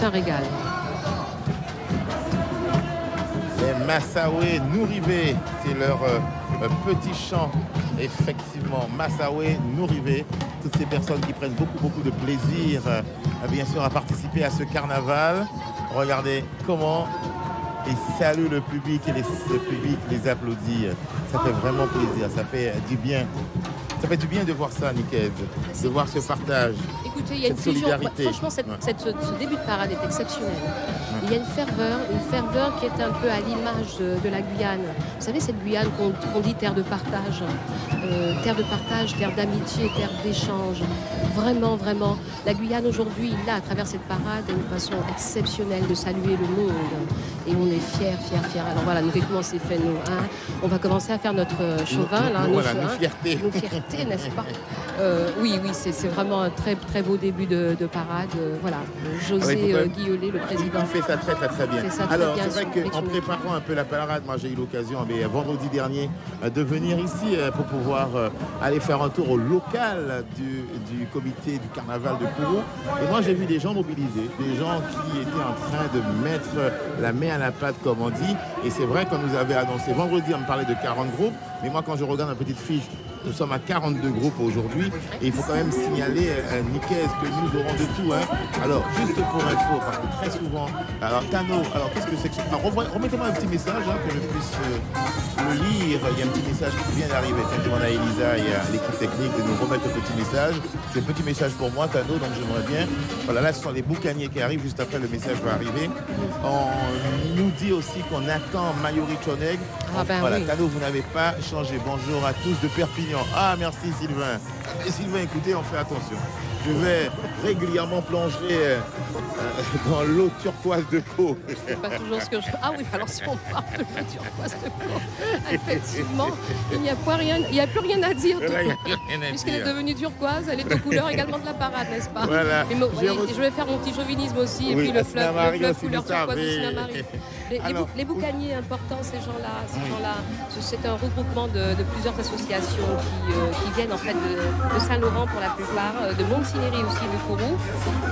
un régal. Les Massaoué Nourivé, c'est leur petit chant, effectivement. Massaoué Nourivé, toutes ces personnes qui prennent beaucoup de plaisir, bien sûr, à participer à ce carnaval. Regardez comment ils saluent le public et le public les applaudit. Ça fait vraiment plaisir, ça fait du bien. Ça fait du bien de voir ça, Nicaise, de voir ce partage. Écoutez, il y a une solidarité. Franchement, ce début de parade est exceptionnel. Il y a une ferveur qui est un peu à l'image de la Guyane. Vous savez, cette Guyane qu'on dit terre de partage, terre d'amitié, terre d'échange. Vraiment, vraiment. La Guyane aujourd'hui, là, à travers cette parade, a une façon exceptionnelle de saluer le monde. Et on est fiers. Alors voilà, nous, comment c'est fait, nous, hein? On va commencer à faire notre chauvin, là, nos fiertés. Nos fiertés, n'est-ce pas? Oui, c'est vraiment un très beau début de parade. Voilà, José Guillolet, le président. Il fait ça très bien. Alors, c'est vrai qu'en préparant un peu la parade, moi j'ai eu l'occasion, vendredi dernier, de venir ici pour pouvoir aller faire un tour au local du comité du carnaval de Kourou. Et moi j'ai vu des gens mobilisés, des gens qui étaient en train de mettre la main à la pâte, comme on dit. Et c'est vrai qu'on nous avait annoncé vendredi, on me parlait de 40 groupes. Mais moi, quand je regarde ma petite fiche, nous sommes à 42 groupes aujourd'hui. Et il faut quand même signaler, Nicaise, que nous aurons de tout. Hein. Alors, juste pour info, parce que très souvent... Alors, Tano, alors qu'est-ce que c'est que... Alors, remettez-moi un petit message, hein, que je puisse le lire. Il y a un petit message qui vient d'arriver. Je demande à Elisa et à l'équipe technique de nous remettre un petit message. C'est un petit message pour moi, Tano, donc j'aimerais bien... Voilà, là, ce sont les boucaniers qui arrivent. Juste après, le message va arriver. On nous dit aussi qu'on attend Mayori Choneg. Voilà, oui. Tano, vous n'avez pas changé. Bonjour à tous de Perpignan. Ah, merci Sylvain. Et Sylvain, écoutez, on fait attention. Je vais régulièrement plonger dans l'eau turquoise de Caux. C'est pas toujours ce que je... Ah oui, alors si on parle de l'eau turquoise de Caux, effectivement, il n'y a plus rien à dire. Puisqu'elle est devenue turquoise, elle est aux couleurs également de la parade, n'est-ce pas? Voilà. Je vais faire mon petit chauvinisme aussi, et puis le fleuve couleur turquoise de Sinamari. Les boucaniers importants, ces gens-là, c'est un regroupement de plusieurs associations qui viennent en fait de Saint-Laurent pour la plupart, de Montsinéry aussi, de Kourou.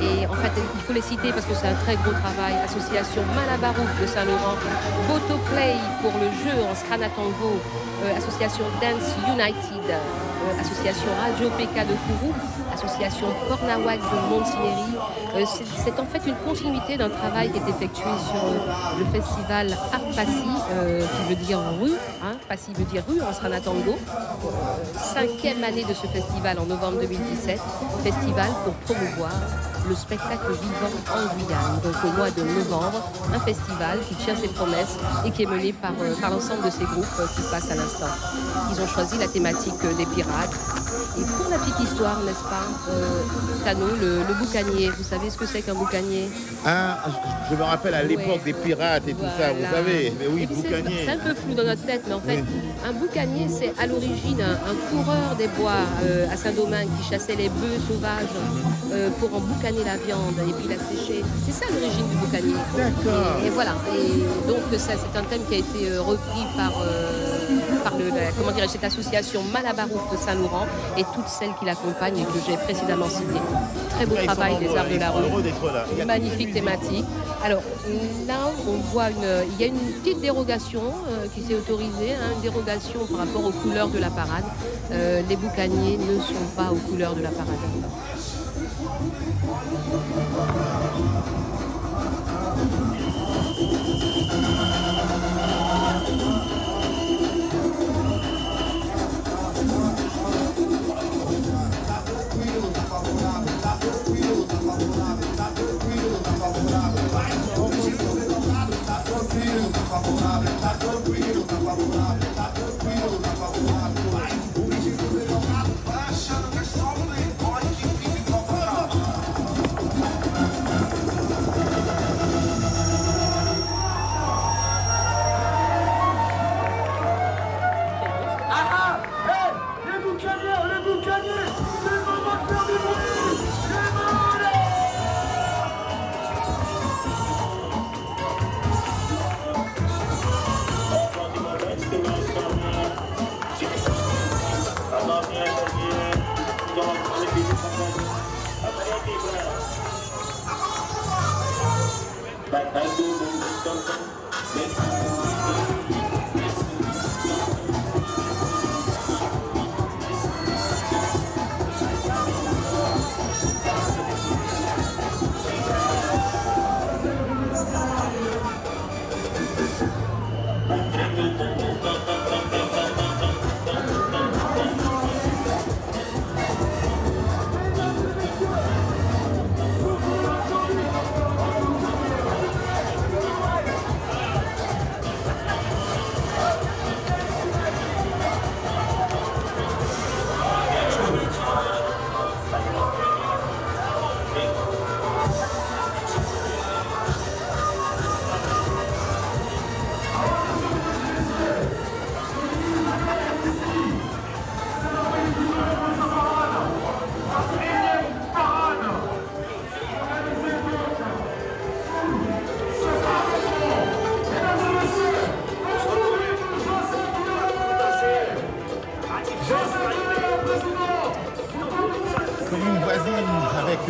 Et en fait, il faut les citer parce que c'est un très gros travail. Association Malabarouf de Saint-Laurent, Boto Play pour le jeu en Sranatango, association Dance United, association Radio PK de Kourou, association Cornawak de Montsinéry. C'est en fait une continuité d'un travail qui est effectué sur le festival Art Passy, qui veut dire rue, hein, Passy veut dire rue en Sranatango. 5e année de ce festival en novembre 2017, festival pour promouvoir le spectacle vivant en Guyane. Donc au mois de novembre, un festival qui tient ses promesses et qui est mené par l'ensemble de ces groupes qui passent à l'instant. Ils ont choisi la thématique des pirates. Et pour la petite histoire, n'est-ce pas, Tano, le boucanier, vous savez ce que c'est qu'un boucanier? Ah, je me rappelle à l'époque des pirates et tout ça, vous savez. Mais oui, boucanier. C'est un peu flou dans notre tête, mais en fait, un boucanier, c'est à l'origine un coureur des bois à Saint-Domingue qui chassait les bœufs sauvages pour en boucaner la viande et puis la sécher. C'est ça l'origine du boucanier. D'accord. Et voilà. Et donc, c'est un thème qui a été repris par cette association Malabarouf de Saint-Laurent et toutes celles qui l'accompagnent et que j'ai précédemment citées. Très beau travail des arts de la rue. Magnifique thématique. Alors là, on voit il y a une petite dérogation qui s'est autorisée, hein, une dérogation par rapport aux couleurs de la parade. Les boucaniers ne sont pas aux couleurs de la parade.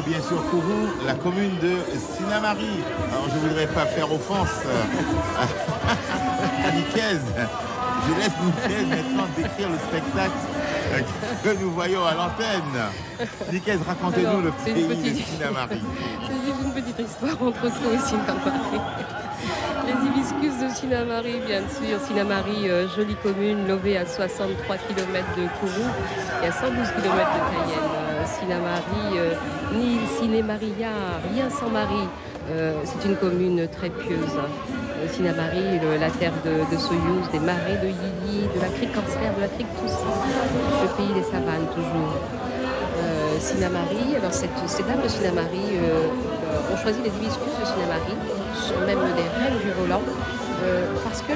Bien sûr, Kourou, la commune de Sinamari. Alors, je ne voudrais pas faire offense à Nicaise. Je laisse Nicaise maintenant décrire le spectacle que nous voyons à l'antenne. Nicaise, racontez-nous le pays de Sinamari. C'est une petite histoire entre Kourou et Sinamari. Les hibiscus de Sinamari, bien sûr. Sinamari, jolie commune, levée à 63 km de Kourou et à 112 km de Cayenne. Sinamari, ni Sinemaria, rien sans Marie. C'est une commune très pieuse. Sinamari, la terre de Soyouz, des marais de Yili, de la crique Cancer, de la crique Toussaint, le pays des savanes toujours. Sinamari, alors ces dames de Sinamari ont choisi les hibiscus de Sinamari, sont même des reines du volant. Parce que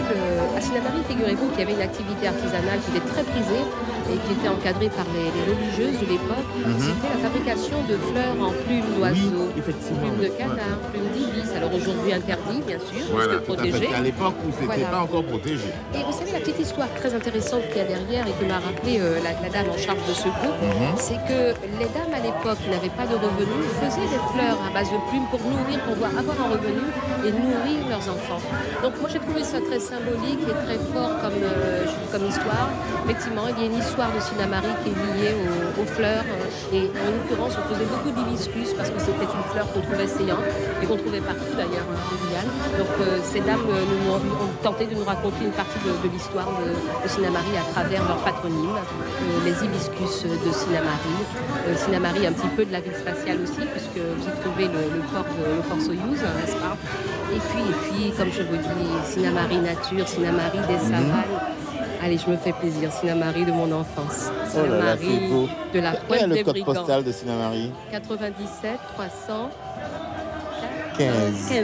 à Sinamari, figurez-vous qu'il y avait une activité artisanale qui était très prisée et qui était encadrée par les religieuses de l'époque. C'était la fabrication de fleurs en plumes d'oiseaux, plumes de canard, plumes d'ibis. Alors aujourd'hui interdit, bien sûr, voilà, parce que protégé. À l'époque où c'était pas encore protégé. Et vous savez, la petite histoire très intéressante qu'il y a derrière et que m'a rappelé la dame en charge de ce groupe, c'est que les dames à l'époque qui n'avaient pas de revenus faisaient des fleurs à base de plumes pour nourrir, pour avoir un revenu et nourrir leurs enfants. Donc moi j'ai trouvé ça très symbolique et très fort comme histoire. Effectivement, il y a une histoire de Sinamari qui est liée aux fleurs. Et en l'occurrence, on faisait beaucoup d'hibiscus parce que c'était une fleur qu'on trouvait saillante et qu'on trouvait partout d'ailleurs en Guyane. Donc ces dames ont tenté de nous raconter une partie de l'histoire de Sinamari à travers leur patronyme, les hibiscus de Sinamari. Sinamari, un petit peu de la ville spatiale aussi, puisque vous y trouvez le port Soyouz, n'est-ce pas? Et puis, comme je vous dis, Sinamari nature, Sinamari des savanes. Allez, je me fais plaisir. Sinamari de mon enfance. Sinamari de la Pointe des Brigands. Quel est le code postal de Sinamari? 97 300 15. Il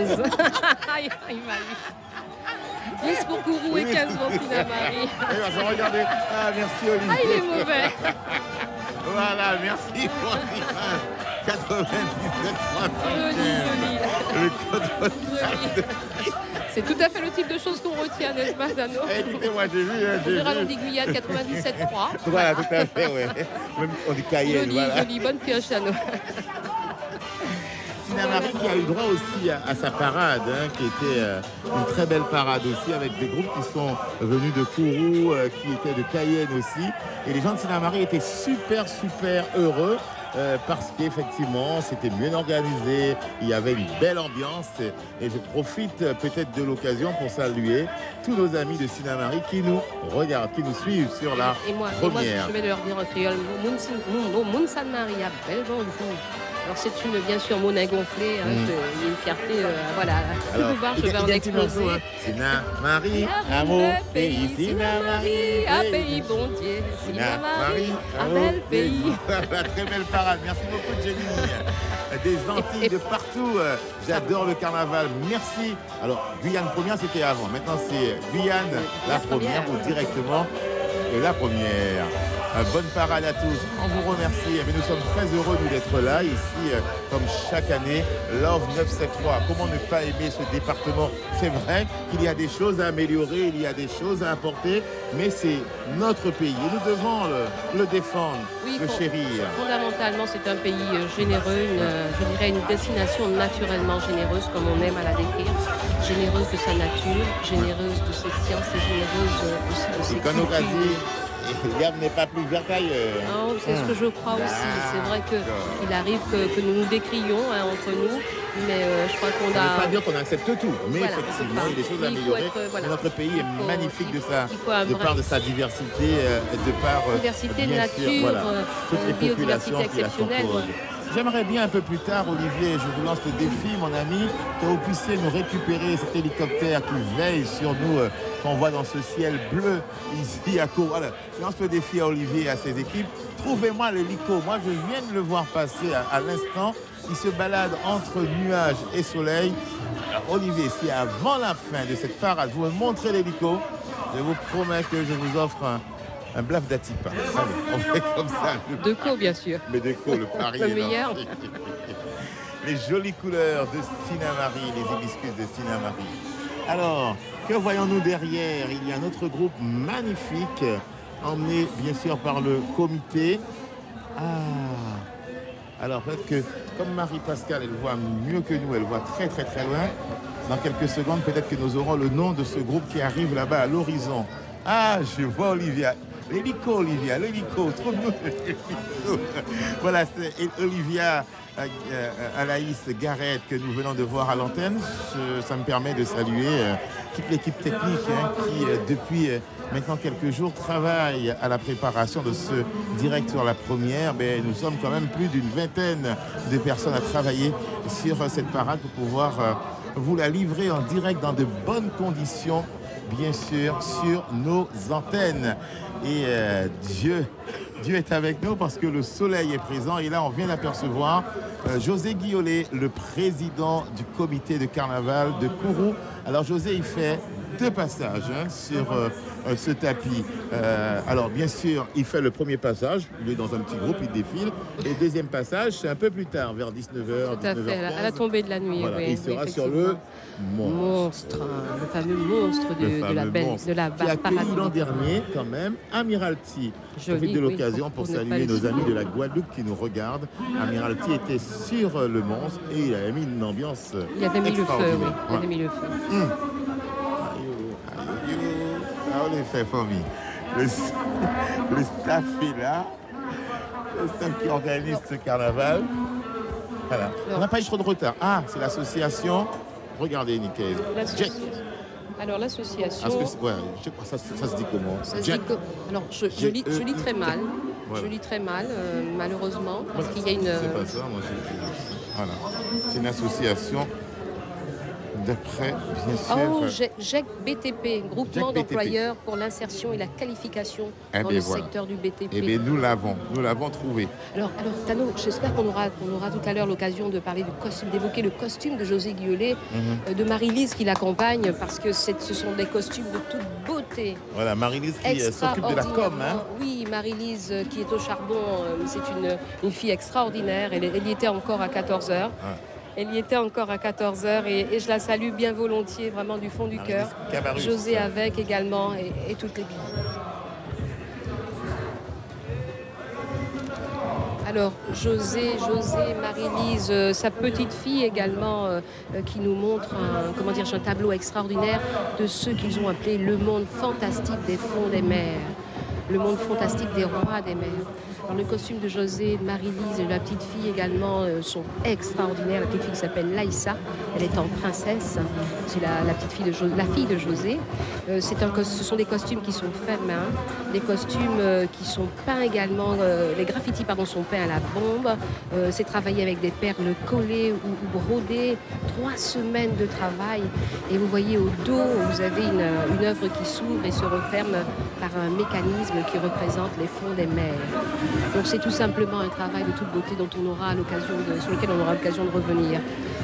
m'a eu. 10 pour Kourou et 15 pour Sinamari. Regardez. Ah, merci Olivier. Ah, il est mauvais. Voilà, merci pour l'image. 97 315. Le code postal. C'est tout à fait le type de choses qu'on retient, n'est-ce pas, Dano? Écoutez-moi, j'ai vu. On dit Guyane 97.3. Voilà, tout à fait, oui. On dit Cayenne, voilà. Joli, bonne pioche, Dano. Sinamari qui a eu droit aussi à sa parade, qui était une très belle parade aussi, avec des groupes qui sont venus de Kourou, qui étaient de Cayenne aussi. Et les gens de Sinamari étaient super, super heureux. Parce qu'effectivement, c'était bien organisé, il y avait une belle ambiance et je profite peut-être de l'occasion pour saluer tous nos amis de Sinamari qui nous regardent, qui nous suivent sur la première. Et moi, je vais leur dire en créole, Moun Sanmari, bel bonjour. Alors c'est bien sûr monnaie gonflée, j'ai une fierté, voilà, alors, tout voir, je vais en exploser. Sinamari, à mon pays, Sinamari, à pays bon Dieu, Sinamari, à bel pays. Très belle parade, merci beaucoup Jenny. Des Antilles de partout, j'adore le carnaval, merci. Alors Guyane première c'était avant, maintenant c'est Guyane la première ou directement la première. Bonne parade à tous. On vous remercie. Nous sommes très heureux d'être là ici, comme chaque année. Love 973. Comment ne pas aimer ce département? C'est vrai qu'il y a des choses à améliorer, il y a des choses à apporter, mais c'est notre pays et nous devons le défendre, le chérir. Fondamentalement, c'est un pays généreux, je dirais une destination naturellement généreuse, comme on aime à la décrire. Généreuse de sa nature, généreuse de ses sciences et généreuse aussi de ses cultures. L'herbe n'est pas plus verte ailleurs. Non, c'est ce que je crois aussi. C'est vrai qu'il arrive que nous nous décrions entre nous, mais je crois qu'on a... Ça ne veut pas dire qu'on accepte tout, mais voilà, effectivement, il y a des choses à améliorer. Notre pays est magnifique de par de sa diversité, de par... Diversité de nature, toutes les populations qui la composent. J'aimerais bien un peu plus tard, Olivier, je vous lance le défi, mon ami, que vous puissiez nous récupérer cet hélicoptère qui veille sur nous, qu'on voit dans ce ciel bleu ici à Caux. Voilà, je lance le défi à Olivier et à ses équipes. Trouvez-moi l'hélico. Moi, je viens de le voir passer à l'instant. Il se balade entre nuages et soleil. Alors, Olivier, si avant la fin de cette parade, vous me montrez l'hélico, je vous promets que je vous offre un blaf d'Atipa. Allez, on fait comme ça. De Co, bien sûr. Mais de Co, le pari le meilleur. Les jolies couleurs de Sinamari, les hibiscus de Sinamari. Alors, que voyons-nous derrière? Il y a un autre groupe magnifique, emmené bien sûr par le comité. Alors peut-être que, comme Marie-Pascale, elle voit mieux que nous, elle voit très très très loin. Dans quelques secondes, peut-être que nous aurons le nom de ce groupe qui arrive là-bas à l'horizon. Je vois Olivia. L'hélico, Olivia, l'hélico, trouve-nous l'hélico. Voilà, c'est Olivia Alaïs Garrett que nous venons de voir à l'antenne. Ça me permet de saluer toute l'équipe technique qui, depuis maintenant quelques jours, travaille à la préparation de ce direct sur la première. Nous sommes quand même plus d'une vingtaine de personnes à travailler sur cette parade pour pouvoir vous la livrer en direct dans de bonnes conditions, bien sûr, sur nos antennes. Et Dieu est avec nous parce que le soleil est présent. Et là, on vient d'apercevoir José Guiolet, le président du comité de carnaval de Kourou. Alors, José, il fait 2 passages sur ce tapis. Alors, bien sûr, il fait le premier passage. Il est dans un petit groupe, il défile. Et le deuxième passage, c'est un peu plus tard, vers 19h, Tout à fait, à la tombée de la nuit. Voilà, oui, il sera sur le monstre, le fameux monstre de la qui a accueilli l'an dernier, quand même, Amiralty. Je profite de l'occasion pour saluer nos amis de la Guadeloupe qui nous regardent. Amiralty était sur le monstre et il a mis une ambiance il avait mis le feu, oui. Il avait mis le feu. On est fait famille. Le staff est là. Le staff qui organise ce carnaval. Voilà. On n'a pas eu trop de retard. C'est l'association. Regardez, Nickel. Alors l'association. Ça se dit comment? Alors je lis très mal. Voilà. Je lis très mal, malheureusement, parce qu'il y a une. C'est pas ça, moi voilà. C'est une association d'après, bien sûr. GEC BTP, groupement d'employeurs pour l'insertion et la qualification dans le secteur du BTP. Eh bien, nous l'avons trouvé. Alors Tano, j'espère qu'on aura tout à l'heure l'occasion de parler d'évoquer le costume de José Guiolet, de Marie-Lise qui l'accompagne, parce que ce sont des costumes de toute beauté. Voilà, Marie-Lise qui s'occupe de la com. Oui, Marie-Lise qui est au charbon, c'est une fille extraordinaire. Elle y était encore à 14h. Elle y était encore à 14h et je la salue bien volontiers, vraiment du fond du cœur. José avec également et toutes les filles. Alors, José, Marie-Lise, sa petite fille également, qui nous montre un tableau extraordinaire de ce qu'ils ont appelé le monde fantastique des fonds des mers, le monde fantastique des rois des mers. Alors, le costume de José, de Marie-Lise et de la petite fille également sont extraordinaires. La petite fille s'appelle Laïssa, elle est en princesse. C'est la fille de José. Ce sont des costumes qui sont faits main, des costumes qui sont peints également. Les graffitis sont peints à la bombe. C'est travaillé avec des perles collées ou brodées. 3 semaines de travail. Et vous voyez au dos, vous avez une œuvre qui s'ouvre et se referme par un mécanisme qui représente les fonds des mers. Donc c'est tout simplement un travail de toute beauté sur lequel on aura l'occasion de revenir.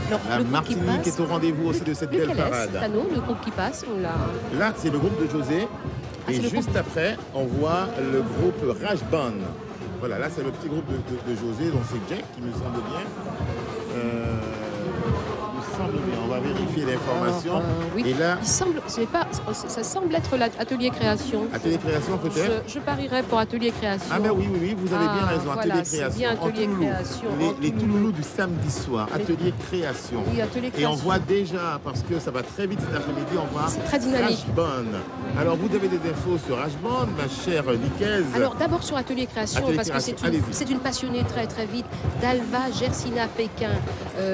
Alors, la Martinique est au rendez-vous aussi de cette belle parade. Le groupe qui passe, Là, c'est le groupe de José. Et juste après, on voit le groupe Rajban. Voilà, là c'est le petit groupe de José, donc c'est Jack qui me semble bien. On va vérifier l'information. Oui. Et là, ça semble être l'atelier création. Atelier création peut-être. Je parierais pour atelier création. Ah ben oui, vous avez bien raison. Voilà, atelier création. Bien atelier création. Les Touloulous du samedi soir. Atelier création. Oui, atelier création. Et on voit déjà, parce que ça va très vite cet après-midi, on voit très dynamique. Rajban. Alors vous avez des infos sur Rajban, ma chère Nicaise. Alors d'abord sur atelier création, parce que c'est une passionnée très très vite. D'Alva Gersina Pékin.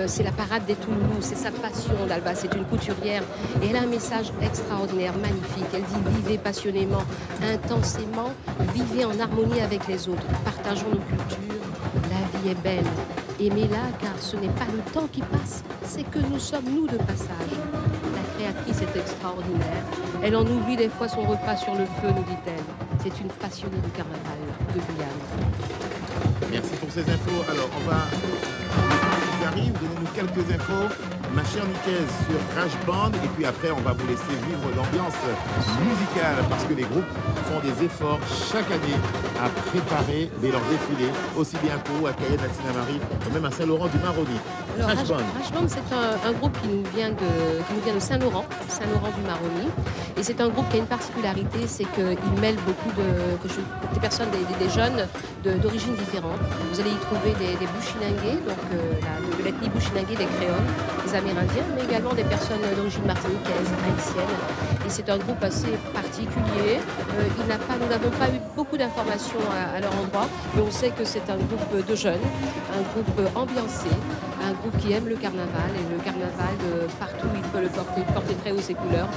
C'est la parade des Touloulous. C'est sa passion d'Alba, c'est une couturière et elle a un message extraordinaire, magnifique. Elle dit vivez passionnément, intensément, vivez en harmonie avec les autres, partageons nos cultures, la vie est belle, aimez-la car ce n'est pas le temps qui passe, c'est que nous sommes nous de passage. La créatrice est extraordinaire, elle en oublie des fois son repas sur le feu, nous dit-elle. C'est une passionnée du carnaval de Guyane. Merci pour ces infos. Alors on va... Donnez-nous quelques infos, ma chère Nicaise, sur Rajban. Et puis après, on va vous laisser vivre l'ambiance musicale parce que les groupes font des efforts chaque année à préparer leur défilé, aussi bien à Kourou, à Cayenne, à Sinamari, ou même à Saint-Laurent-du-Maroni. Rajban, c'est un groupe qui nous vient de Saint-Laurent du Maroni. Et c'est un groupe qui a une particularité, c'est qu'il mêle beaucoup des personnes, des jeunes d'origines différentes. Vous allez y trouver des Bushinangués, donc de l'ethnie Bushinangué, des créoles, des Amérindiens, mais également des personnes d'origine martiniquaise, haïtienne. Et c'est un groupe assez particulier. Nous n'avons pas eu beaucoup d'informations à leur endroit, mais on sait que c'est un groupe de jeunes, un groupe ambiancé, un groupe qui aime le carnaval. Et le carnaval, partout où il peut le porter très haut ses couleurs,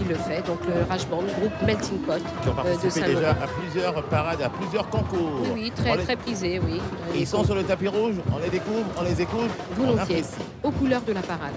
il le fait. Donc le Rajban, groupe Melting Pot de Saint-Laurent. Déjà à plusieurs parades, à plusieurs concours. Oui, très prisé, oui. Et ils sont sur le tapis rouge, on les découvre, on les écoute, volontiers, on apprécie. Aux couleurs de la parade.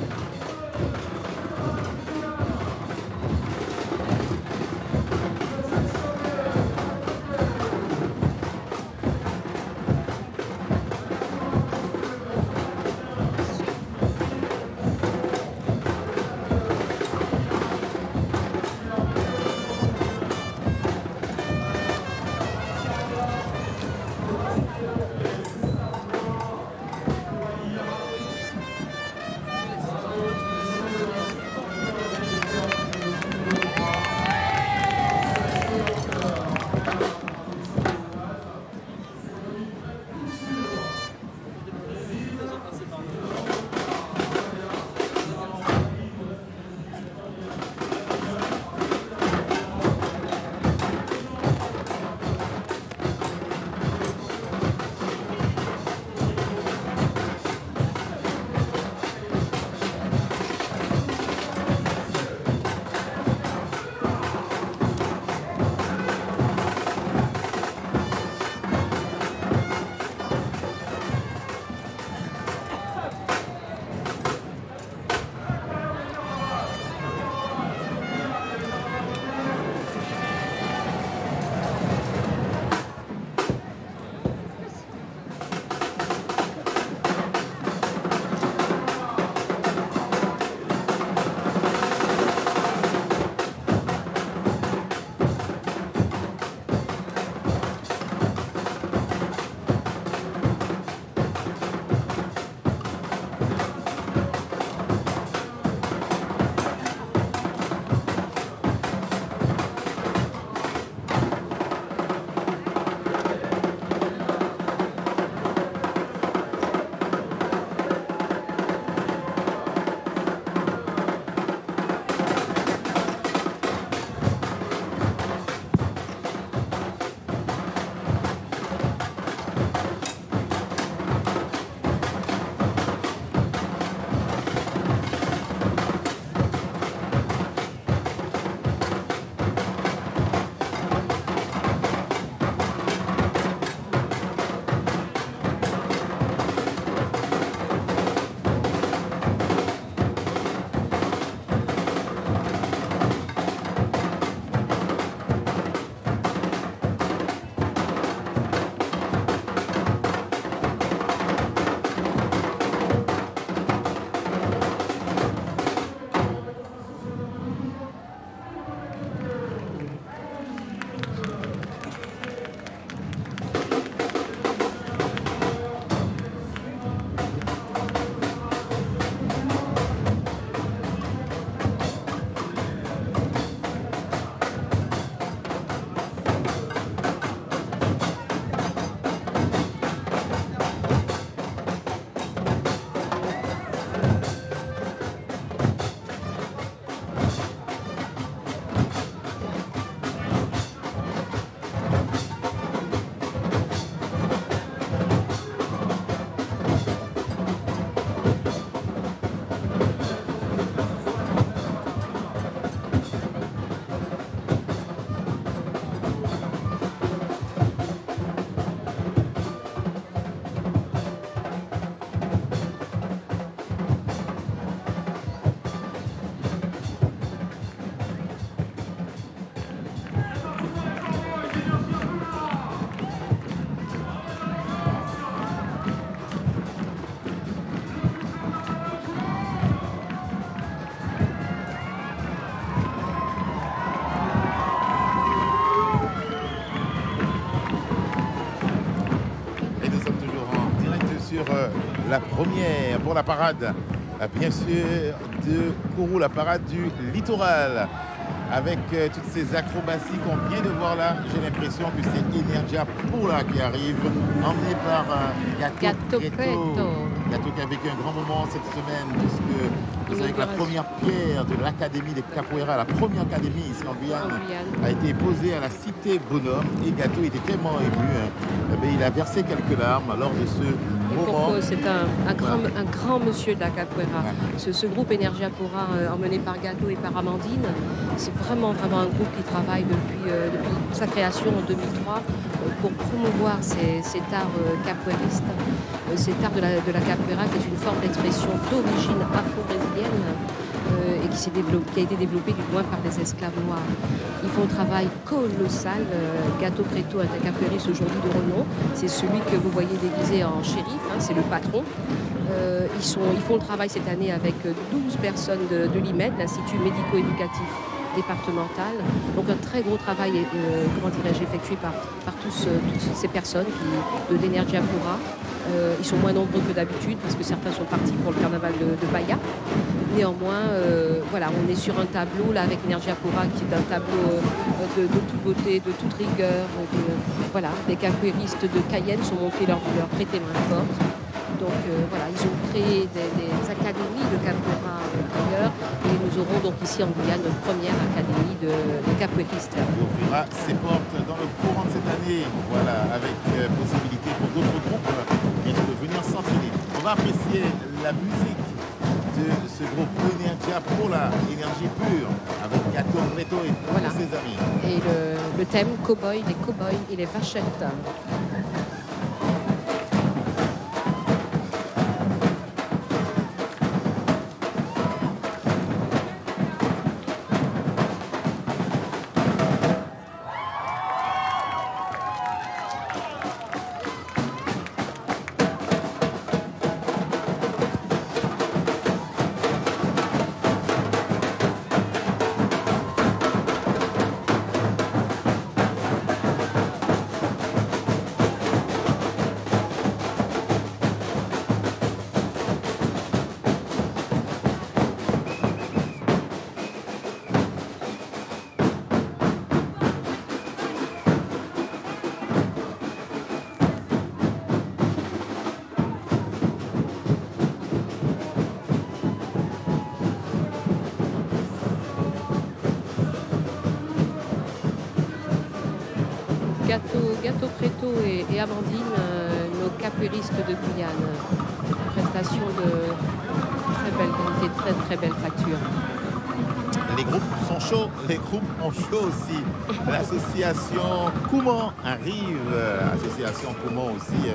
sur la première pour la parade, bien sûr, de Kourou, la parade du littoral. Avec toutes ces acrobaties qu'on vient de voir là, j'ai l'impression que c'est Energia Pura qui arrive, emmené par Gato Preto. Gato qui a vécu un grand moment cette semaine, puisque vous savez que la première pierre de l'Académie des Capoeira, la première académie ici en Guyane, a été posée à la cité Bonhomme. Et Gato était tellement ému, il a versé quelques larmes lors de ce moment. C'est un grand monsieur de la Capoeira. Ce groupe Energia Pura, emmené par Gato et par Amandine, c'est vraiment un groupe qui travaille depuis sa création en 2003 pour promouvoir cet art capoeiriste, cet art de la capoeira qui est une forme d'expression d'origine afro-brésilienne et qui a été développée du moins par des esclaves noirs. Ils font un travail colossal. Gato Preto est un capoeiriste aujourd'hui de renom. C'est celui que vous voyez déguisé en shérif, c'est le patron. Ils font le travail cette année avec 12 personnes de l'IMED, l'Institut médico-éducatif départemental. Donc un très gros travail effectué par toutes ces personnes de l'Energia Pura. Ils sont moins nombreux que d'habitude parce que certains sont partis pour le carnaval de Bahia. Néanmoins, on est sur un tableau là avec Energia Pura qui est un tableau de toute beauté, de toute rigueur. Les capoeiristes de Cayenne sont montés leur prêter main forte. Donc ils ont créé des académies de capoeira ailleurs et nous aurons donc ici en Guyane notre première académie de capoeiristes. On ouvrira ses portes dans le courant de cette année, avec possibilité pour d'autres groupes de venir s'entraîner. On va apprécier la musique de ce groupe Energia pour la énergie pure avec Gato Preto et ses amis. Et le thème cow-boy, les cow-boys et les vachettes. Gato Preto et Amandine, nos capoeiristes de Guyane. Prestation de très belle qualité, très belle facture. Les groupes sont chauds, les groupes ont chaud aussi. L'association Kouman arrive, l'association Kouman aussi,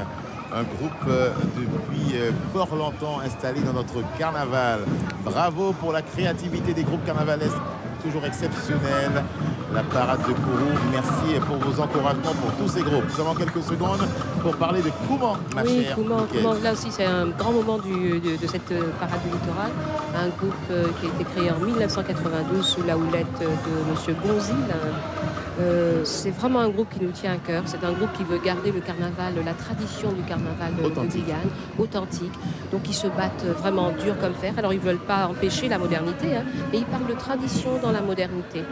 un groupe depuis fort longtemps installé dans notre carnaval. Bravo pour la créativité des groupes carnavalesques, toujours exceptionnelle. La parade de Kourou, merci pour vos encouragements pour tous ces groupes. Nous avons quelques secondes pour parler de Kouman, ma chère. Kouman, là aussi c'est un grand moment de cette parade du littoral. Un groupe qui a été créé en 1992 sous la houlette de M. Gonzil. C'est vraiment un groupe qui nous tient à cœur. C'est un groupe qui veut garder le carnaval, la tradition du carnaval de Guyane, authentique. Donc ils se battent vraiment dur comme fer. Alors ils ne veulent pas empêcher la modernité, mais ils parlent de tradition dans la modernité.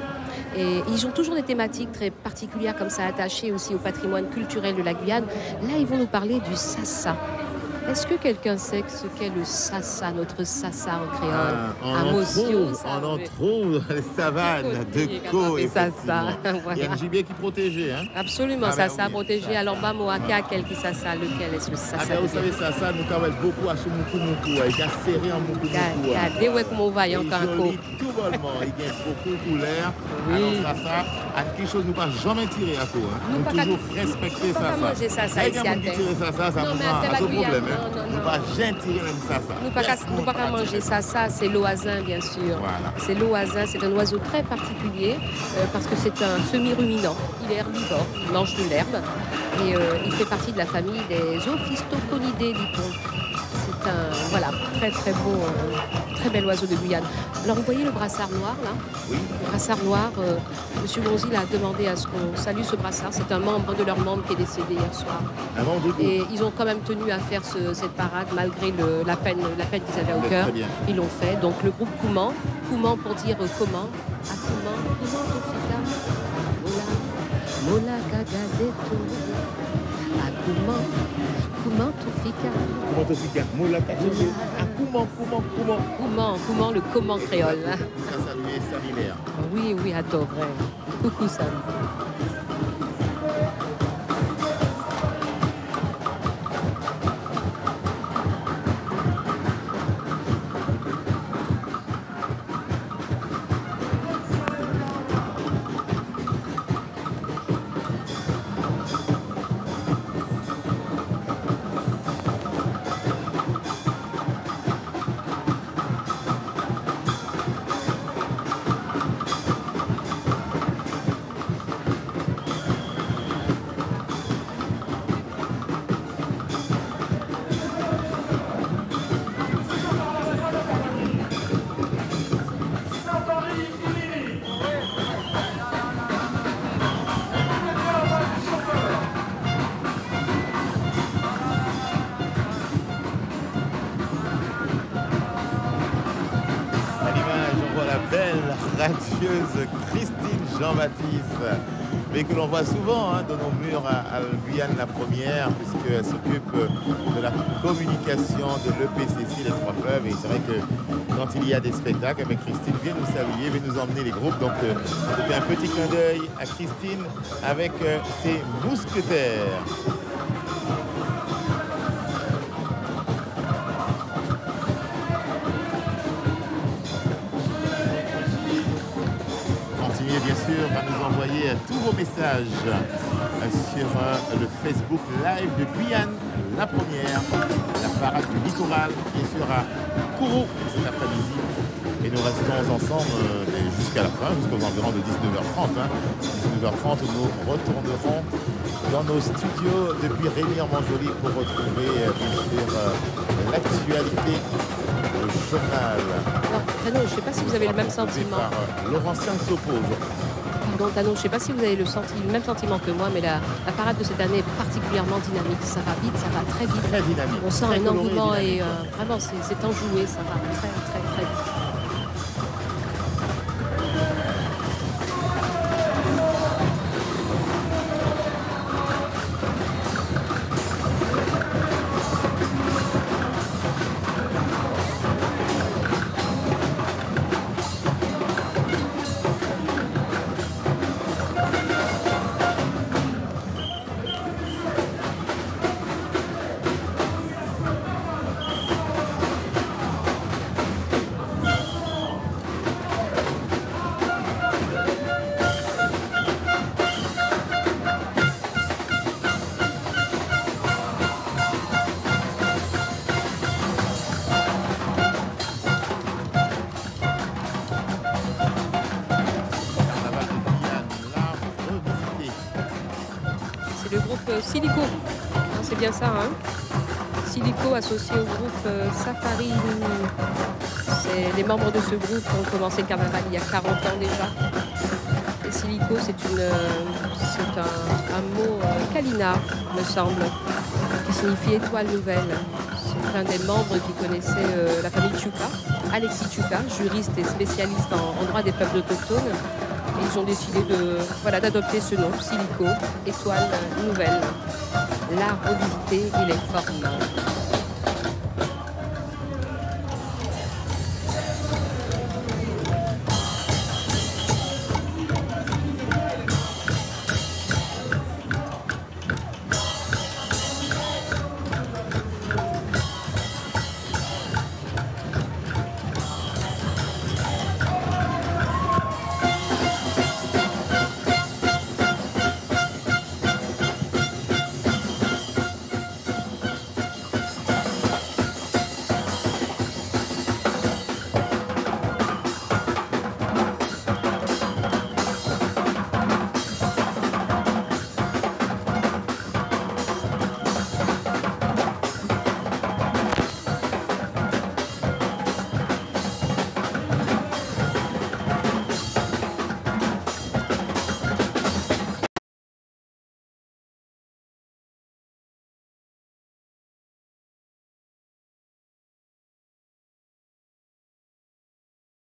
Et ils ont toujours des thématiques très particulières comme ça, attachées aussi au patrimoine culturel de la Guyane. Là, ils vont nous parler du sassa. Est-ce que quelqu'un sait ce qu'est le sassa, notre sassa en créole? On en trouve dans les savanes de Ko. Il y a un gibier qui est protégé. Absolument, sassa protégé. Alors, Bamoaka, quel sassa? Lequel est-ce le sassa? Vous savez, sassa, nous travaillons beaucoup à ce moukou-moukou. Il est serré en moukou-moukou. Il y a des ouais comme on va, il y a encore un coup. Tout bonnement, il y a beaucoup de couleurs. Alors, sassa, à quelque chose, nous ne pouvons jamais tirer à coup. Nous toujours respecter sassa. Nous ne manger sassa ici à terre. Ça nous a un problème. Nous ne pas tirer même sassa. Nous ne pas manger sassa, c'est l'oisin bien sûr. C'est l'oisin, c'est un oiseau très particulier parce que c'est un semi-ruminant. Il est herbivore, il mange de l'herbe et il fait partie de la famille des Ophistoconidae, dit-on. très beau, très bel oiseau de Guyane. Alors vous voyez le brassard noir là? Oui. Le brassard noir, M. Gonzil a demandé à ce qu'on salue ce brassard. C'est un membre de leur membre qui est décédé hier soir. Et ils ont quand même tenu à faire cette parade malgré la peine qu'ils avaient au cœur. Ils l'ont fait. Donc le groupe Kouman pour dire comment. À Kouman, Tofika, Mola Kagadeto. À Kouman Tofika. Mola Kagadeto. À Kouman, le comment créole. Ça saluer Samilaire. Oui, à toi, vrai. Coucou, Sam. Radieuse Christine Jean-Baptiste, mais que l'on voit souvent dans nos murs à Guyane la Première, puisqu'elle s'occupe de la communication de l'EPCC Les Trois Fleuves. Et c'est vrai que quand il y a des spectacles, Christine vient nous saluer, vient nous emmener les groupes. Donc c'était un petit clin d'œil à Christine avec ses mousquetaires. Bien sûr, à nous envoyer tous vos messages sur le Facebook Live de Guyane, la Première, la parade du littoral, bien sûr à Kourou cet après-midi. Et nous restons ensemble jusqu'à la fin, jusqu'aux environs de 19h30. 19h30, nous retournerons dans nos studios depuis Rémy-en-Montjoly pour retrouver bien sûr l'actualité. Le journal. Alors, Tano, je ne sais pas si vous avez le même sentiment. Laurentien s'oppose. Pardon, Tano, je ne sais pas si vous avez le même sentiment que moi, mais la parade de cette année est particulièrement dynamique. Ça va vite, ça va très vite. Très dynamique. On sent un engouement et vraiment, c'est enjoué. Ça va très vite. Silico, c'est bien ça, hein? Silico associé au groupe Safari. Les membres de ce groupe ont commencé le carnaval il y a 40 ans déjà. Et Silico, c'est un mot kalina, me semble, qui signifie étoile nouvelle. C'est un des membres qui connaissait la famille Tchouka, Alexis Tchouka, juriste et spécialiste en droit des peuples autochtones. Ils ont décidé d'adopter ce nom, Silico, étoile nouvelle. L'art revisité, il est formidable.